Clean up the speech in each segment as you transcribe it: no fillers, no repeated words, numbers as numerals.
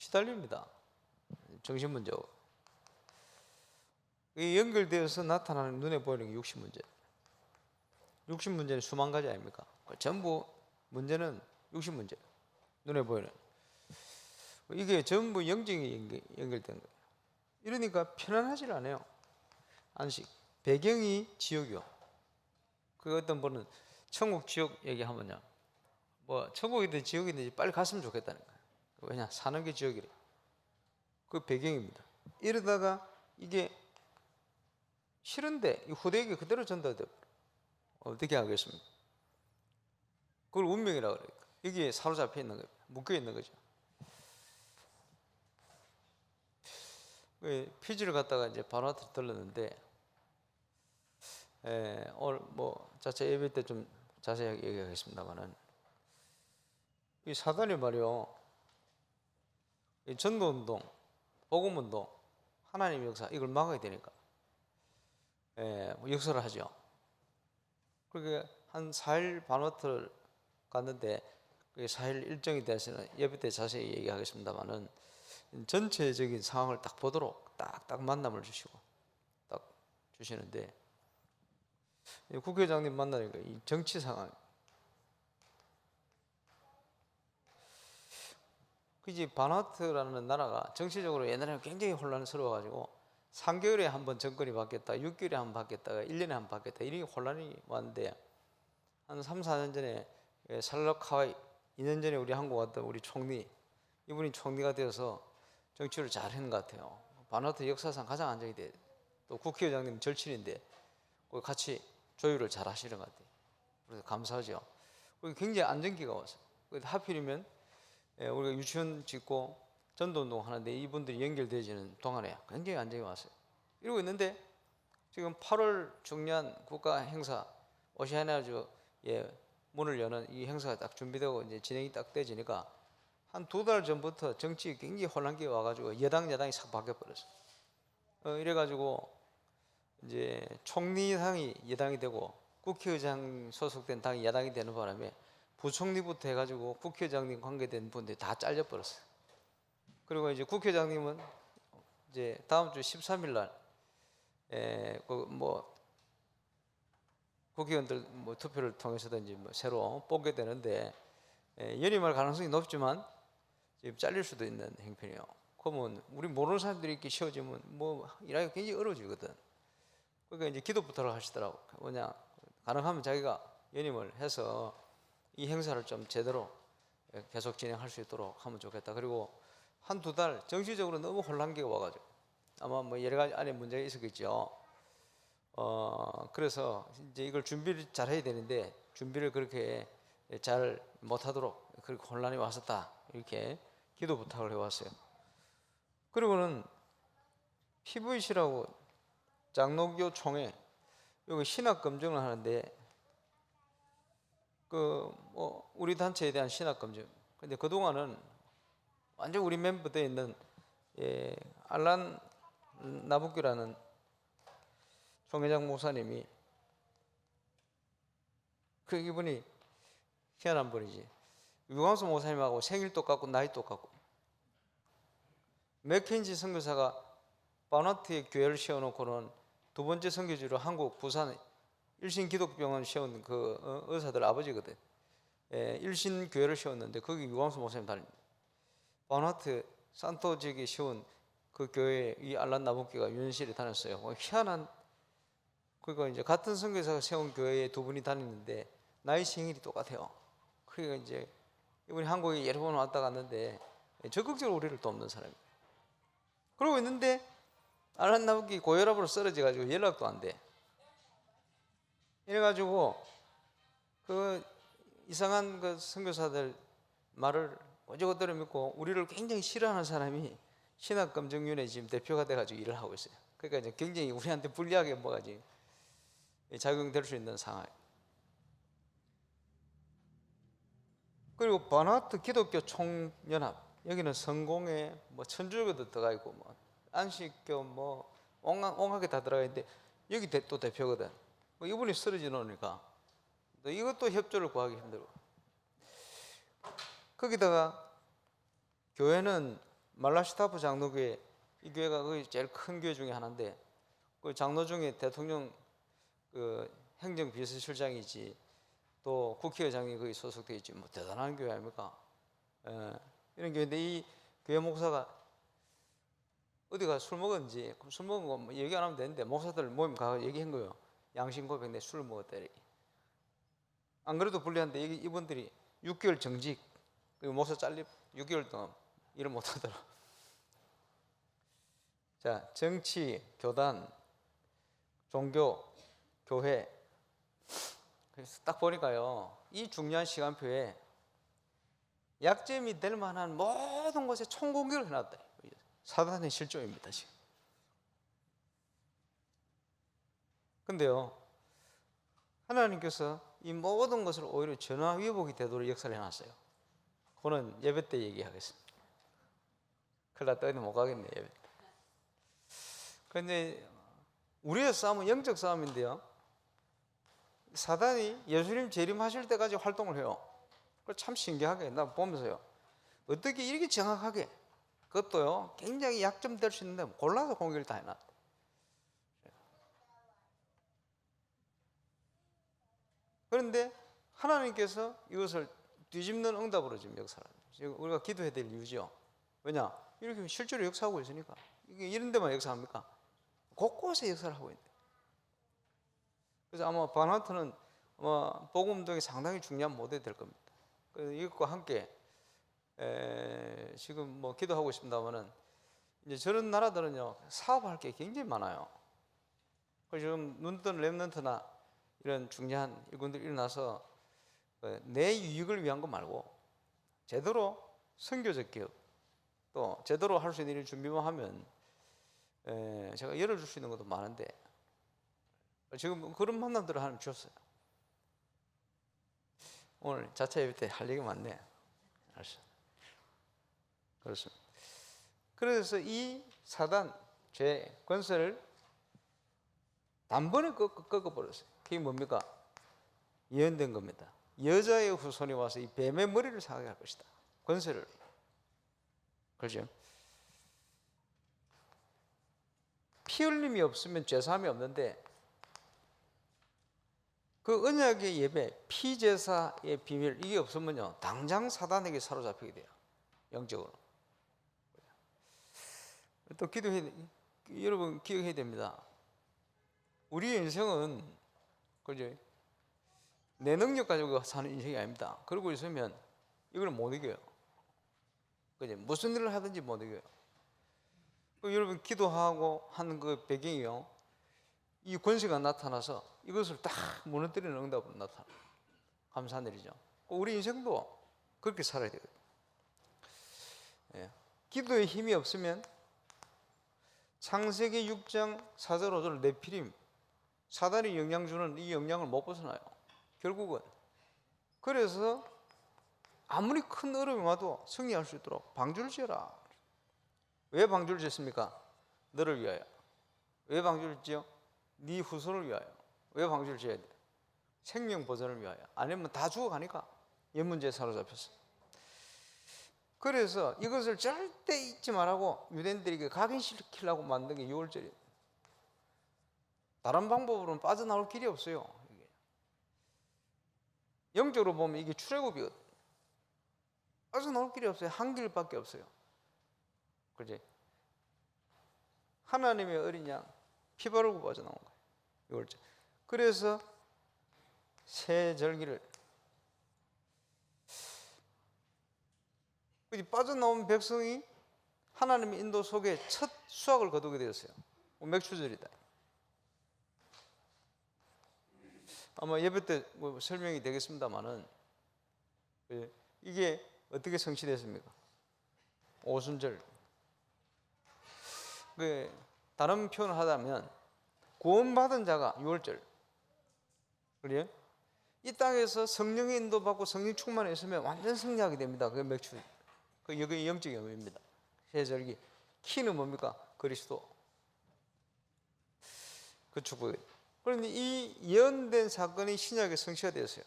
시달립니다. 정신 문제고. 이 연결되어서 나타나는 눈에 보이는 게 육신 문제. 육신 문제는 수만 가지 아닙니까? 전부 문제는 육신 문제. 눈에 보이는. 이게 전부 영적이 연결된 거예요. 이러니까 편안하질 않아요. 안식. 배경이 지옥이요. 그 어떤 분은 천국 지옥 얘기하면요, 뭐 천국이든 지옥이든지 빨리 갔으면 좋겠다는 거예요. 왜냐? 사는 게 지옥이래. 그 배경입니다. 이러다가 이게 싫은데 이 후대에게 그대로 전달돼 어떻게 하겠습니까? 그걸 운명이라고 그래요. 여기에 사로잡혀 있는 거예요. 묶여 있는 거죠. 피지를 갖다가 이제 바나트 들렀는데, 오늘 뭐 자체 예배 때 좀 자세하게 얘기하겠습니다만은, 이 사단이 말이요, 이 전도운동, 복음운동, 하나님 역사 이걸 막아야 되니까 역사를 하죠. 그렇게 한 4일 바나트를 갔는데, 그 4일 일정이 돼서는 예배 때 자세히 얘기하겠습니다만은, 전체적인 상황을 딱 보도록 딱 만남을 주시고 딱 주시는데, 국회의장님 만나니까 이 정치 상황, 그지. 바나트라는 나라가 정치적으로 옛날에는 굉장히 혼란스러워가지고 3개월에 한 번 정권이 바뀌었다, 6개월에 한 번 바뀌었다가 1년에 한 번 바뀌었다, 이런 혼란이 왔는데, 한 3, 4년 전에 살라카와이, 2년 전에 우리 한국 왔던 우리 총리, 이분이 총리가 되어서 정치를 잘 하는 것 같아요. 바나트 역사상 가장 안정이 돼. 또 국회의장님 절친인데 같이 조율을 잘 하시는 것 같아요. 그래서 감사하죠. 굉장히 안정기가 왔어요. 하필이면 우리가 유치원 짓고 전도운동 하는데 이분들이 연결되지는 동안에 굉장히 안정이 왔어요. 이러고 있는데 지금 8월 중요한 국가 행사 오시아니아주의 문을 여는 이 행사가 딱 준비되고 이제 진행이 딱 되지니까 한 2달 전부터 정치 굉장히 혼란기가 와가지고 야당이 싹 바뀌어버렸어요. 이래가지고 이제 총리당이 여당이 되고 국회의장 소속된 당이 야당이 되는 바람에 부총리부터 해가지고 국회의장님 관계된 분들이 다 잘려버렸어요. 그리고 이제 국회의장님은 이제 다음 주 13일 날, 뭐 국회의원들 뭐 투표를 통해서든지 뭐 새로 뽑게 되는데, 연임할 가능성이 높지만 지금 잘릴 수도 있는 형편이에요. 그러면 우리 모르는 사람들이 이렇게 쉬워지면 뭐 일하기가 굉장히 어려워지거든. 그러니까 이제 기도부터 하시더라고. 뭐냐, 가능하면 자기가 연임을 해서 이 행사를 좀 제대로 계속 진행할 수 있도록 하면 좋겠다. 그리고 한 2달 정치적으로 너무 혼란기가 와가지고 아마 뭐 여러 가지 안에 문제가 있었겠죠. 그래서 이제 이걸 준비를 잘 해야 되는데 준비를 그렇게 잘 못하도록 그렇게 혼란이 왔었다, 이렇게 기도 부탁을 해왔어요. 그리고는 PVC라고 장로교 총회 여기 신학 검증을 하는데, 뭐 우리 단체에 대한 신학 검증. 근데 그 동안은 완전 우리 멤버들에 있는 알란 나부키라는 총회장 목사님이, 이분이 희한한 분이지. 유광수 목사님하고 생일 똑같고 나이 똑같고, 맥켄지 선교사가 바나트에 교회를 세워놓고는 2번째 선교지로 한국 부산 일신기독병원 세운 그 의사들 아버지거든. 일신교회를 세웠는데 거기 유광수 목사님 다닙니다. 바나트 산토 지역에 세운 그 교회에 이 알란 나부키가 유년실에 다녔어요. 희한한, 그러니까 이제 같은 선교사가 세운 교회에 2분이 다니는데 나이 생일이 똑같아요. 그러니까 이제 이분이 한국에 여러 번 왔다 갔는데 적극적으로 우리를 돕는 사람이에요. 그러고 있는데 알란 나부키 고혈압으로 쓰러져가지고 연락도 안 돼. 이래가지고 그 이상한 그 선교사들 말을 오직오직을 믿고 우리를 굉장히 싫어하는 사람이 신학검증위원회 지금 대표가 돼가지고 일을 하고 있어요. 그러니까 이제 굉장히 우리한테 불리하게 뭐가지 작용될 수 있는 상황. 그리고 바나트 기독교 총연합, 여기는 성공회, 뭐 천주교도 들어가 있고 뭐 안식교 뭐 옹하게 다 들어가 있는데 여기 또 대표거든. 뭐 이분이 쓰러져 놓으니까 이것도 협조를 구하기 힘들고, 거기다가 교회는 말라시타프 장로교회, 이 교회가 거의 제일 큰 교회 중에 하나인데, 그 장로 중에 대통령 그 행정비서실장이지, 또 국회의장이 거기 소속돼 있지, 뭐 대단한 교회 아닙니까? 이런 교회인데, 이 교회 목사가 어디가 술 먹었는지, 술 먹은 거 뭐 얘기 안 하면 되는데, 목사들 모임 가서 얘기한 거예요. 양심 고백, 내 술 먹었다 이렇게. 안 그래도 불리한데 이분들이 6개월 정직, 그리고 목사 잘리 6개월 동안 일을 못 하더라. 자, 정치, 교단, 종교, 교회. 그래서 딱 보니까요, 이 중요한 시간표에 약점이 될 만한 모든 곳에 총공격을 해놨다. 사단의 실종입니다, 지금. 근데요, 하나님께서 이 모든 것을 오히려 전화위복이 되도록 역사를 해놨어요. 그거는 예배 때 얘기하겠습니다. 큰일 났다, 어디 못 가겠네, 예배 때. 그런데 우리의 싸움은 영적 싸움인데요, 사단이 예수님 재림하실 때까지 활동을 해요. 참 신기하게 나 보면서요, 어떻게 이렇게 정확하게, 그것도요 굉장히 약점될 수 있는데 골라서 공격을 다 해놨대. 그런데 하나님께서 이것을 뒤집는 응답으로 지금 역사를 합니다. 우리가 기도해야 될 이유죠. 왜냐? 이렇게 실제로 역사하고 있으니까. 이게 이런 데만 역사합니까? 곳곳에 역사를 하고 있는데. 그래서 아마 바나트는 아마 복음운동이 상당히 중요한 모델이 될 겁니다. 그래서 이것과 함께 지금 뭐 기도하고 있습니다만은, 이제 저런 나라들은요 사업할 게 굉장히 많아요. 그래서 지금 눈뜬 랩런트나 이런 중요한 일꾼들이 일어나서 내 유익을 위한 거 말고 제대로 선교적 기업, 또 제대로 할 수 있는 일 준비만 하면 제가 열어줄 수 있는 것도 많은데, 지금 그런 만남들을 하나님 주셨어요. 오늘 자체 예배 때 할 얘기 많네. 알았어. 그렇습니다. 그래서 이 사단 죄 권세를 단번에 꺾어버렸어요. 그게 뭡니까? 예언된 겁니다. 여자의 후손이 와서 이 뱀의 머리를 상하게 할 것이다. 권세를. 그렇죠? 피 흘림이 없으면 죄사함이 없는데, 그 언약의 예배, 피제사의 비밀, 이게 없으면요 당장 사단에게 사로잡히게 돼요. 영적으로. 또 여러분 기억해야 됩니다. 우리의 인생은 그죠? 내 능력 가지고 사는 인생이 아닙니다. 그러고 있으면 이걸 못 이겨요. 그죠? 무슨 일을 하든지 못 이겨요. 여러분 기도하고 하는 그 배경이요, 이 권세가 나타나서 이것을 딱 무너뜨리는 응답으로 나타나요. 감사한 일이죠. 우리 인생도 그렇게 살아야 되거든요. 예. 기도에 힘이 없으면 창세기 6장 4절 5절 네피림, 사단이 영향 주는 이 영향을 못 벗어나요. 결국은. 그래서 아무리 큰 어려움이 와도 승리할 수 있도록 방주를 지어라. 왜 방주를 짓습니까? 너를 위하여. 왜 방주를 지어? 네 후손을 위하여. 왜 방주를 지어야 돼? 생명 보존을 위하여. 아니면 다 죽어가니까 옛문제에 사로잡혔어. 그래서 이것을 절대 잊지 말라고 유대인들에게 각인시키려고 만든 게 6월절이에요. 다른 방법으로는 빠져나올 길이 없어요. 영적으로 보면 이게 출애굽이거든요. 빠져나올 길이 없어요. 한 길밖에 없어요. 그렇지? 하나님의 어린 양 피 바르고 빠져나온 거예요. 6월절. 그래서 새 절기를 빠져나온 백성이 하나님의 인도 속에 첫 수확을 거두게 되었어요. 맥추절이다. 아마 예배 때 뭐 설명이 되겠습니다만은, 이게 어떻게 성취됐습니까? 오순절. 다른 표현을 하자면 구원받은 자가 6월절. 그래요? 이 땅에서 성령의 인도받고 성령 충만에 있으면 완전 승리하게 됩니다. 그게 맥추절. 그게 영적인 의미입니다. 새절기. 키는 뭡니까? 그리스도. 그 축복. 그런데 이 예언된 사건이 신약에 성취되었어요.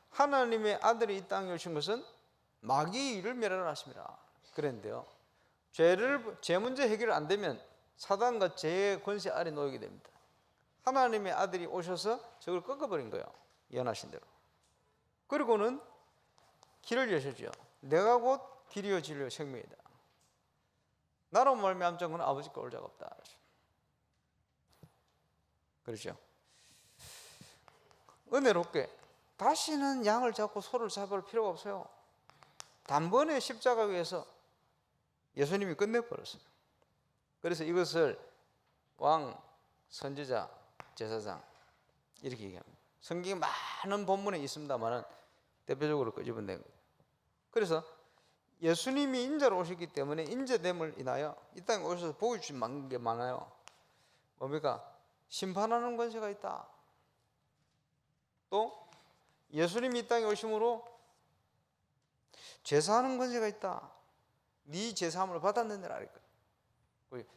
하나님의 아들이 이 땅에 오신 것은 마귀의 일을 멸하라 그랬는데요. 죄 문제 해결 안 되면 사단과 죄의 권세 아래 놓이게 됩니다. 하나님의 아들이 오셔서 저걸 꺾어버린 거예요. 예언하신 대로. 그리고는 길을 여셨죠. 내가 곧 길이요 진리요 생명이다. 나로 말미암은 자는 아버지께 올 자가 없다. 그렇죠. 은혜롭게 다시는 양을 잡고 소를 잡을 필요가 없어요. 단번에 십자가 위에서 예수님이 끝내버렸어요. 그래서 이것을 왕, 선지자, 제사장 이렇게 얘기합니다. 성경에 많은 본문에 있습니다만 대표적으로 끄집어낸 거예요. 그래서 예수님이 인자로 오셨기 때문에 인자됨을 인하여 이 땅에 오셔서 복을 주신 게 많아요. 뭡니까? 심판하는 권세가 있다. 또 예수님이 이 땅에 오심으로 죄사하는 권세가 있다. 네 죄사함을 받았느니라.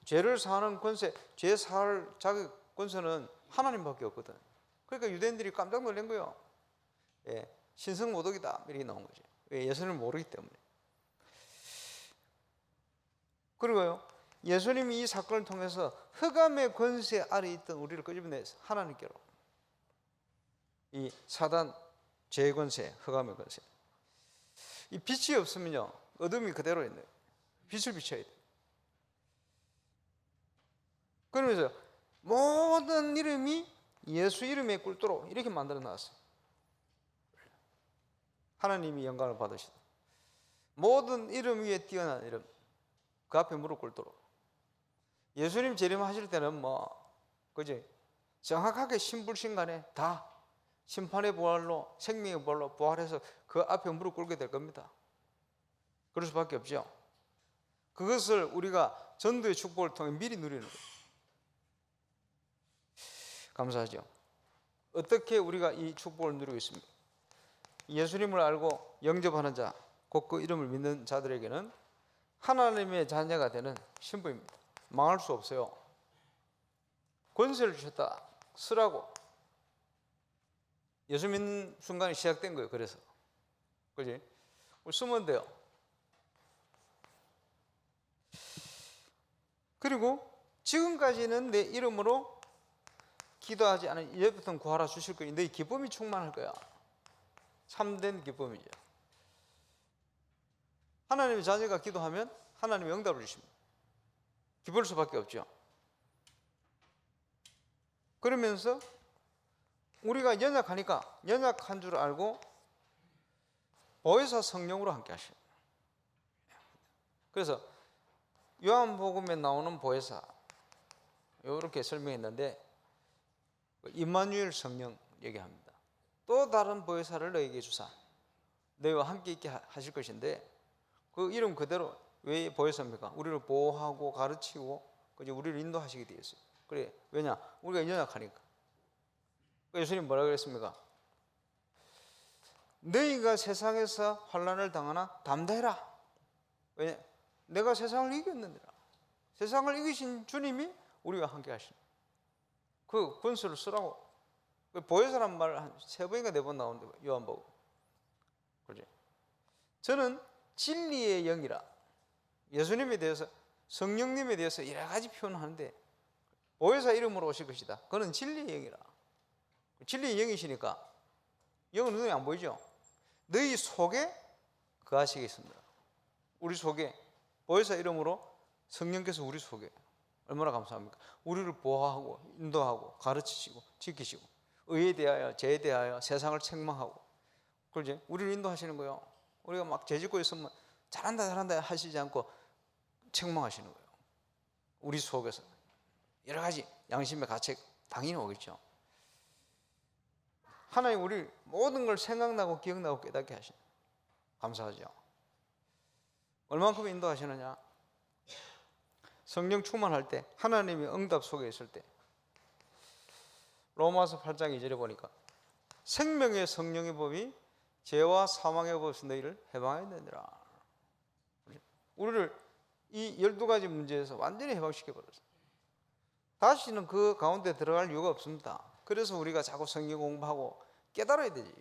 죄를 사하는 권세, 죄 사할 자격 권세는 하나님밖에 없거든. 그러니까 유대인들이 깜짝 놀란 거예요. 예, 신성 모독이다 이렇게 나온 거죠. 예수님을 모르기 때문에. 그리고요, 예수님이 이 사건을 통해서 흑암의 권세 아래 있던 우리를 끄집어내서 하나님께로, 이 사단 죄의 권세, 흑암의 권세, 이 빛이 없으면요 어둠이 그대로 있는 거예요. 빛을 비춰야 돼요. 그러면서 모든 이름이 예수 이름에 꿇도록 이렇게 만들어 놨어요. 하나님이 영광을 받으시다. 모든 이름 위에 뛰어난 이름, 그 앞에 무릎 꿇도록. 예수님 재림하실 때는 그지? 정확하게 신불신간에 다 심판의 부활로, 생명의 부활로 부활해서 그 앞에 무릎 꿇게 될 겁니다. 그럴 수밖에 없죠. 그것을 우리가 전도의 축복을 통해 미리 누리는 거예요. 감사하죠. 어떻게 우리가 이 축복을 누리고 있습니까? 예수님을 알고 영접하는 자, 곧 그 이름을 믿는 자들에게는 하나님의 자녀가 되는 신분입니다. 망할 수 없어요. 권세를 주셨다. 쓰라고. 예수 믿는 순간이 시작된 거예요. 그래서 그지? 쓰면 돼요. 그리고 지금까지는 내 이름으로 기도하지 않은 이제부터는 구하라 주실 거니 너희 기쁨이 충만할 거야. 참된 기쁨이죠. 하나님의 자녀가 기도하면 하나님이 응답을 주십니다. 기쁠 수밖에 없죠. 그러면서 우리가 연약하니까 연약한 줄 알고 보혜사 성령으로 함께 하십니다. 그래서 요한복음에 나오는 보혜사 이렇게 설명했는데 임마누엘 성령 얘기합니다. 또 다른 보혜사를 너에게 주사 너희와 함께 있게 하실 것인데 그 이름 그대로 왜 보혜사입니까? 우리를 보호하고 가르치고 우리를 인도하시게 되어 있어요. 그래, 왜냐? 우리가 연약하니까. 예수님 뭐라 그랬습니까? 너희가 세상에서 환난을 당하나 담대해라. 왜냐? 내가 세상을 이겼느니라. 세상을 이기신 주님이 우리와 함께 하십니다. 그 권수를 쓰라고. 보혜사란 말 한 3번인가 4번 나오는데 요한복음. 그렇지? 저는 진리의 영이라 예수님에 대해서 성령님에 대해서 여러 가지 표현하는데 보혜사 이름으로 오실 것이다. 그는 진리의 영이라. 진리의 영이시니까 영은 눈에 안 보이죠? 너희 속에 거하시겠습니다. 우리 속에 보혜사 이름으로 성령께서 우리 속에 얼마나 감사합니까? 우리를 보호하고 인도하고 가르치시고 지키시고 의에 대하여 죄에 대하여 세상을 책망하고 그러지? 우리를 인도하시는 거예요. 우리가 막 죄짓고 있으면 잘한다 하시지 않고 책망하시는 거예요. 우리 속에서 여러 가지 양심의 가책 당연히 오겠죠. 하나님 우리 모든 걸 생각나고 기억나고 깨닫게 하시는 감사하죠. 얼만큼 인도하시느냐? 성령 충만할 때 하나님의 응답 속에 있을 때 로마서 8장 2절에 보니까 생명의 성령의 법이 죄와 사망의 법에서 너희를 해방하였느니라. 우리를 이 12가지 문제에서 완전히 해방시켜버렸어요. 다시는 그 가운데 들어갈 이유가 없습니다. 그래서 우리가 자꾸 성경 공부하고 깨달아야 되지.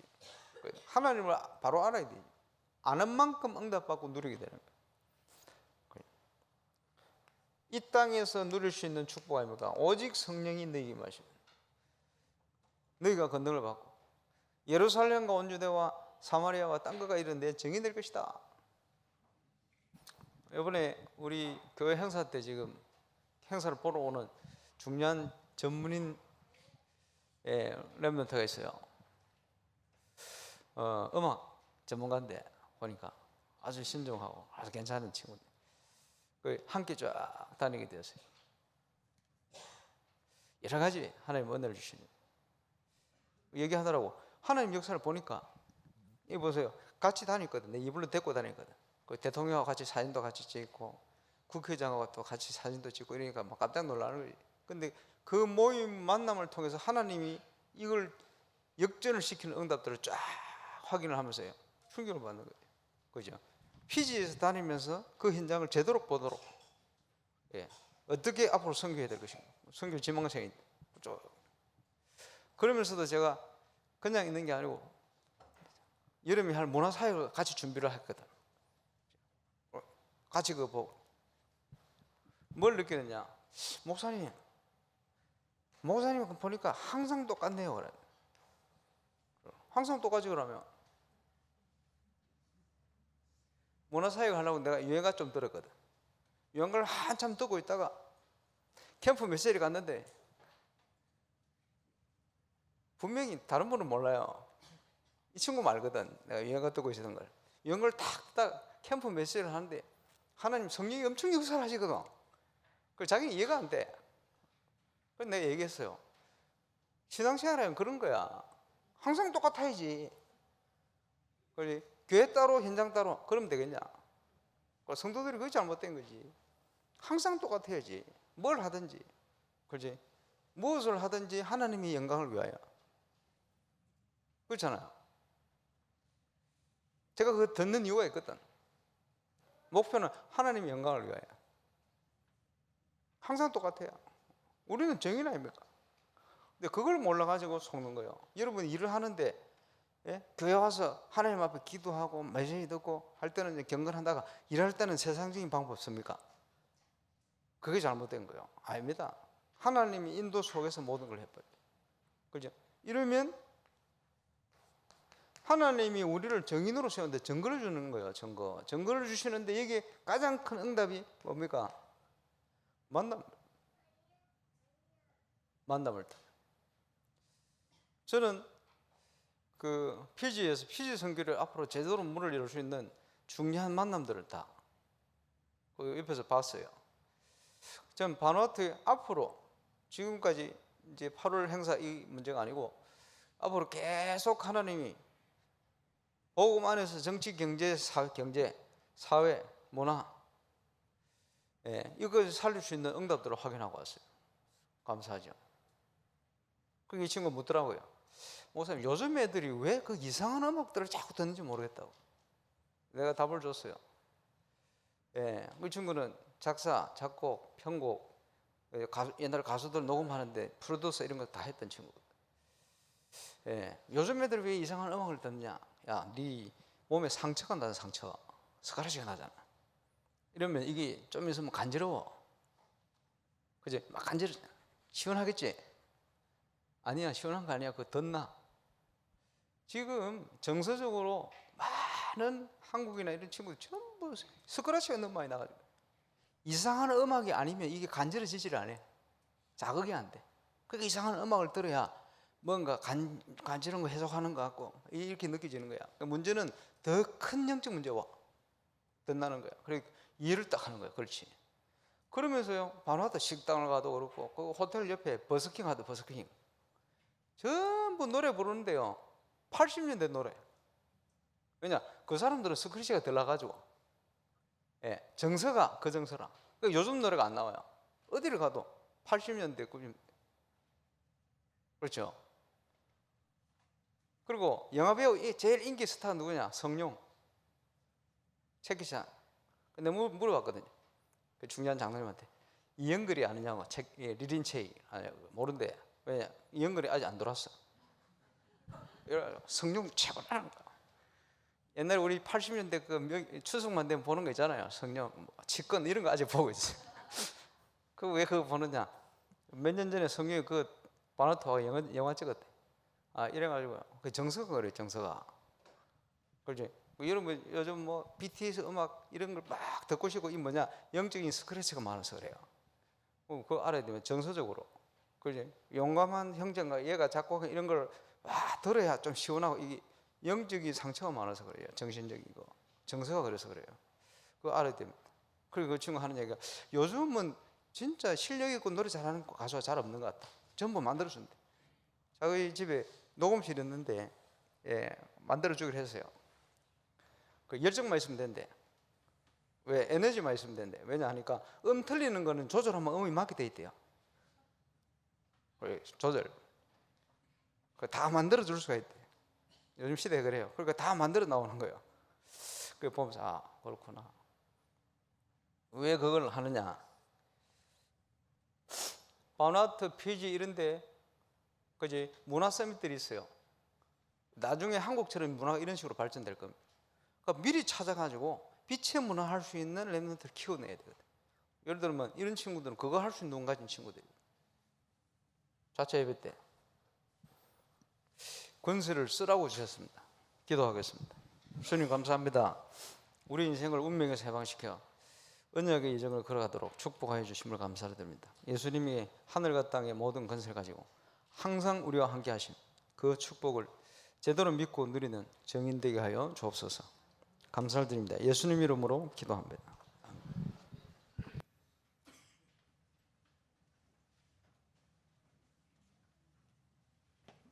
하나님을 바로 알아야 되지. 아는 만큼 응답받고 누리게 되는 거예요. 이 땅에서 누릴 수 있는 축복이 아닙니까? 오직 성령이 너희에게 임하시면 너희가 권능을 받고 예루살렘과 온 유대와 사마리아와 땅끝까지 이르는 내 정이 될 것이다. 이번에 우리 교회 행사 때 지금 행사를 보러 오는 중요한 전문인 랩런트가 있어요. 음악 전문가인데 보니까 아주 신중하고 아주 괜찮은 친구인데 함께 쫙 다니게 되었어요. 여러 가지 하나님 은혜를 주시는 얘기하더라고. 하나님 역사를 보니까 이 보세요. 같이 다녔거든. 이불로 데리고 다녔거든. 그 대통령하고 같이 사진도 같이 찍고 국회의장하고 또 같이 사진도 찍고 이러니까 막 깜짝 놀라는 거지. 근데 그 모임 만남을 통해서 하나님이 이걸 역전을 시키는 응답들을 쫙 확인을 하면서요. 충격을 받는 거예요. 그죠? 피지에서 다니면서 그 현장을 제대로 보도록 어떻게 앞으로 선교해야 될 것인가. 선교 지망생이 그러면서도 제가 그냥 있는 게 아니고 여름에 할 문화사역을 같이 준비를 했거든. 같이 그거 보고 뭘 느끼느냐. 목사님 보니까 항상 똑같네요. 그래. 항상 똑같이 그러면 문화사역 하려고 내가 유행가 좀 들었거든. 유행가를 한참 듣고 있다가 캠프 메시지를 갔는데 분명히 다른 분은 몰라요. 이 친구 말거든. 내가 유행가 듣고 있었던 걸. 유행가를 딱 캠프 메시지를 하는데 하나님 성령이 엄청 역사를 하시거든. 그걸 자기는 이해가 안 돼. 그래서 내가 얘기했어요. 신앙생활하면 그런 거야. 항상 똑같아야지. 그래, 교회 따로 현장 따로 그러면 되겠냐. 성도들이 그게 잘못된 거지. 항상 똑같아야지. 뭘 하든지. 그렇지? 무엇을 하든지 하나님의 영광을 위하여. 그렇잖아요. 제가 그거 듣는 이유가 있거든. 목표는 하나님의 영광을 위하여. 항상 똑같아요. 우리는 정인 아닙니까? 근데 그걸 몰라가지고 속는 거예요. 여러분 일을 하는데 교회 와서 하나님 앞에 기도하고 메시지 듣고 할 때는 경건한다가 일할 때는 세상적인 방법 씁니까? 그게 잘못된 거예요. 아닙니다. 하나님의 인도 속에서 모든 걸 해버려요. 그죠? 이러면 하나님이 우리를 정인으로 세우는데 증거를 주는 거예요. 증거를 주시는데 여기에 가장 큰 응답이 뭡니까? 만남을 타. 저는 그 피지에서 피지 선교를 앞으로 제대로 문을 열을 수 있는 중요한 만남들을 다 그 옆에서 봤어요. 전 바누아투 앞으로 지금까지 이제 8월 행사 이 문제가 아니고 앞으로 계속 하나님이 복음 안에서 정치, 경제, 사회, 문화 이것을 살릴 수 있는 응답들을 확인하고 왔어요. 감사하죠. 그게 이 친구가 묻더라고요. 목사님, 요즘 애들이 왜 그 이상한 음악들을 자꾸 듣는지 모르겠다고. 내가 답을 줬어요. 그 친구는 작사, 작곡, 편곡, 옛날 가수들 녹음하는데 프로듀서 이런 거 다 했던 친구거든. 요즘 애들이 왜 이상한 음악을 듣냐? 야, 네 몸에 상처가 나잖아. 상처, 스크래치가 나잖아. 이러면 이게 좀 있으면 간지러워. 그지? 막 간지러워. 시원하겠지? 아니야, 시원한 거 아니야. 그거 덧나. 지금 정서적으로 많은 한국이나 이런 친구들 전부 스크래치가 너무 많이 나가지고 이상한 음악이 아니면 이게 간지러지질 않아. 자극이 안 돼. 그러니까 이상한 음악을 들어야 뭔가 간지러운 거 해소하는 것 같고 이렇게 느껴지는 거야. 그러니까 문제는 더 큰 영적 문제와 덧나는 거야. 그러니까 이해를 딱 하는 거야. 그렇지. 그러면서요, 바누아투 식당을 가도 그렇고 그 호텔 옆에 버스킹 하도 버스킹 전부 노래 부르는데요 80년대 노래. 왜냐? 그 사람들은 스크래치가 덜 나가지고 정서가 그 정서라. 그러니까 요즘 노래가 안 나와요. 어디를 가도 80년대 90년대. 그렇죠? 그리고 영화배우 제일 인기 스타 누구냐? 성룡, 채키찬. 근데 물어봤거든요. 그 중요한 장로님한테 이영걸이 아느냐고. 리린체이 모른대. 왜냐? 이영걸이 아직 안 들어왔어. 성룡 최고라는 거야. 옛날에 우리 80년대 추석만 되면 보는 거 있잖아요. 성령 치권 이런 거 아직 보고 있어요. 그 왜 그거 보느냐? 몇 년 전에 성령이 그 바나토가 영화 찍었대. 이래가지고 그 정서가 그래, 정서가. 그렇지? 여러분 요즘 뭐 BTS 음악 이런 걸 막 듣고 싶고 이 뭐냐 영적인 스크래치가 많아서 그래요. 그거 알아야 되면 정서적으로. 그렇지? 용감한 형제가 얘가 작곡한 이런 걸 막 들어야 좀 시원하고 이게 영적인 상처가 많아서 그래요. 정신적인 거. 정서가 그래서 그래요. 그거 알아야 됩니다. 그리고 그 친구 하는 얘기가 요즘은 진짜 실력 있고 노래 잘하는 가수가 잘 없는 것 같다. 전부 만들어준대. 자기 집에 녹음실 있는데 만들어주기로 했어요. 그 열정만 있으면 된대. 왜? 에너지만 있으면 된대. 왜냐 하니까 틀리는 거는 조절하면 음이 맞게 돼 있대요. 조절. 다 만들어줄 수가 있대. 요즘 시대에 그래요. 그러니까 다 만들어 나오는 거예요. 그 보면서 그렇구나. 왜 그걸 하느냐? 바누아투, 피지 이런데 그지 문화 서밋들이 있어요. 나중에 한국처럼 문화가 이런 식으로 발전될 겁니다. 그러니까 미리 찾아가지고 빛의 문화 할 수 있는 랩런트를 키워내야 되거든. 예를 들면 이런 친구들은 그거 할 수 있는 눈 가진 친구들이에요. 자체 예배 때 권세를 쓰라고 주셨습니다. 기도하겠습니다. 주님 감사합니다. 우리 인생을 운명에서 해방시켜 언약의 여정을 걸어가도록 축복하여 주심을 감사드립니다. 예수님이 하늘과 땅의 모든 권세를 가지고 항상 우리와 함께 하신 그 축복을 제대로 믿고 누리는 정인 되게 하여 주옵소서. 감사를 드립니다. 예수님 이름으로 기도합니다.